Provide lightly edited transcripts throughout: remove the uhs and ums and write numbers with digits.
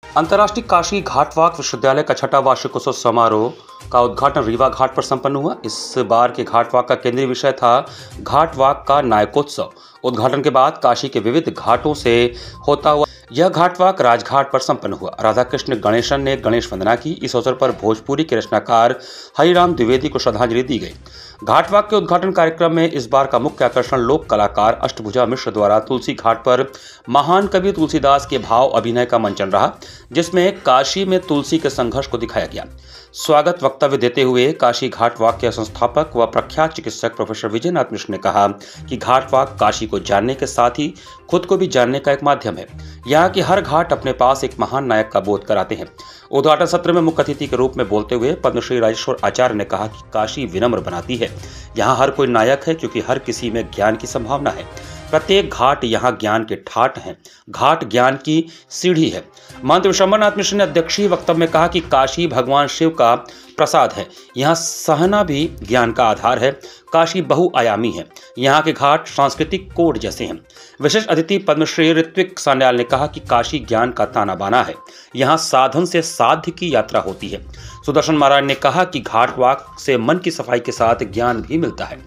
अंतर्राष्ट्रीय काशी घाटवाक विश्वविद्यालय का छठा वार्षिकोत्सव समारोह का उद्घाटन रीवा घाट पर संपन्न हुआ। इस बार के घाटवाक का केंद्रीय विषय था घाटवाक का नायकोत्सव। उद्घाटन के बाद काशी के विविध घाटों से होता हुआ यह घाटवाक राजघाट पर संपन्न हुआ। राधा कृष्ण गणेशन ने गणेश वंदना की। इस अवसर पर भोजपुरी के रचनाकार हरिराम द्विवेदी को श्रद्धांजलि दी गई। घाटवाक के उद्घाटन कार्यक्रम में इस बार का मुख्य आकर्षण लोक कलाकार अष्टभुजा मिश्र द्वारा तुलसी घाट पर महान कवि तुलसीदास के भाव अभिनय का मंचन रहा, जिसमें काशी में तुलसी के संघर्ष को दिखाया गया। स्वागत वक्तव्य देते हुए काशी घाटवाक के संस्थापक व प्रख्यात चिकित्सक प्रोफेसर विजयनाथ मिश्र ने कहा कि घाटवाक काशी को जानने के साथ ही खुद को भी जानने का एक माध्यम है। यहाँ के हर घाट अपने पास एक महान नायक का बोध कराते हैं। उद्घाटन सत्र में मुख्य अतिथि के रूप में बोलते हुए पद्मश्री राजेश्वर आचार्य ने कहा कि काशी विनम्र बनाती है। यहाँ हर कोई नायक है क्योंकि हर किसी में ज्ञान की संभावना है। प्रत्येक घाट यहाँ ज्ञान के ठाट हैं। घाट ज्ञान की सीढ़ी है। महंत विश्वम्भरनाथ मिश्र ने अध्यक्षीय वक्तव्य में कहा कि काशी भगवान शिव का प्रसाद है। यहाँ सहना भी ज्ञान का आधार है। काशी बहुआयामी है। यहाँ के घाट सांस्कृतिक कोड जैसे हैं। विशेष अतिथि पद्मश्री ऋत्विक सान्याल ने कहा कि काशी ज्ञान का ताना बाना है। यहाँ साधन से साध्य की यात्रा होती है। सुदर्शन महाराज ने कहा कि घाटवाक से मन की सफाई के साथ ज्ञान भी मिलता है।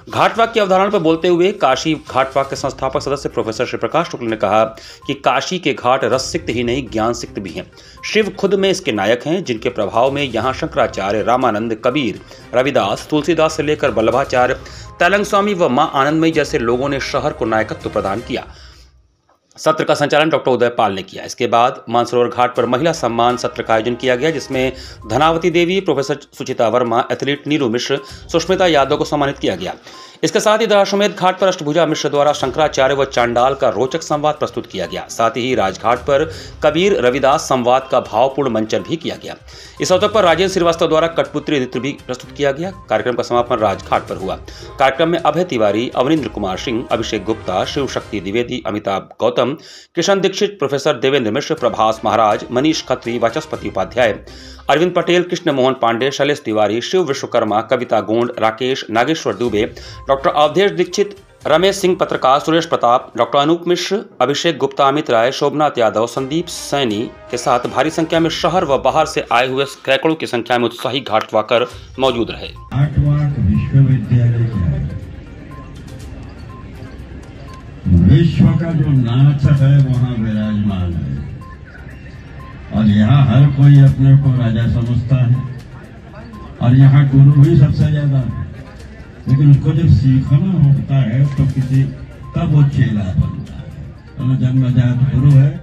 घाटवाक की अवधारणा पर बोलते हुए काशी घाटवाक के संस्थापक सदस्य प्रोफेसर श्री प्रकाश शुक्ल ने कहा कि काशी के घाट रस सिक्त ही नहीं ज्ञान सिक्त भी हैं। शिव खुद में इसके नायक हैं, जिनके प्रभाव में यहाँ शंकराचार्य, रामानंद, कबीर, रविदास, तुलसीदास से लेकर वल्लभाचार्य, तैलंग स्वामी व मां आनंदमयी जैसे लोगों ने शहर को नायकत्व प्रदान किया। सत्र का संचालन डॉक्टर उदय पाल ने किया। इसके बाद मानसरोवर घाट पर महिला सम्मान सत्र का आयोजन किया गया, जिसमें धनावती देवी, प्रोफेसर सुचिता वर्मा, एथलीट नीरू मिश्र, सुष्मिता यादव को सम्मानित किया गया। इसके साथ ही दशाश्वमेध घाट पर अष्टभुजा मिश्र द्वारा शंकराचार्य व चांडाल का रोचक संवाद प्रस्तुत किया गया। साथ ही राजघाट पर कबीर रविदास संवाद का भावपूर्ण मंचन भी किया गया। इस अवसर पर राजेंद्र श्रीवास्तव द्वारा कठपुतली नृत्य भी प्रस्तुत किया गया। कार्यक्रम का समापन राजघाट पर हुआ। कार्यक्रम में अभय तिवारी, अवनिंद्र कुमार सिंह, अभिषेक गुप्ता, शिव शक्ति द्विवेदी, अमिताभ गौतम, किशन दीक्षित, प्रोफेसर देवेंद्र मिश्र, प्रभास महाराज, मनीष खत्री, वाचस्पति उपाध्याय, अरविंद पटेल, कृष्ण मोहन पांडे, शैलेश तिवारी, शिव विश्वकर्मा, कविता गोंड, राकेश, नागेश्वर दुबे, डॉक्टर अवधेश दीक्षित, रमेश सिंह पत्रकार, सुरेश प्रताप, डॉक्टर अनूप मिश्र, अभिषेक गुप्ता, अमित राय, शोभनाथ यादव, संदीप सैनी के साथ भारी संख्या में शहर व बाहर से आए हुए सैकड़ों की संख्या में उत्साही घाटवाकर मौजूद रहे। घाटवाक विश्वविद्यालय विश्व का जो नाच है वहाँ विराजमान है और यहाँ हर कोई अपने को राजा समझता है और यहाँ गुरु भी सबसे ज्यादा है। लेकिन उसको जब सीखना होता है तो तब वो चेला बनता है। जन्मजात गुरु है।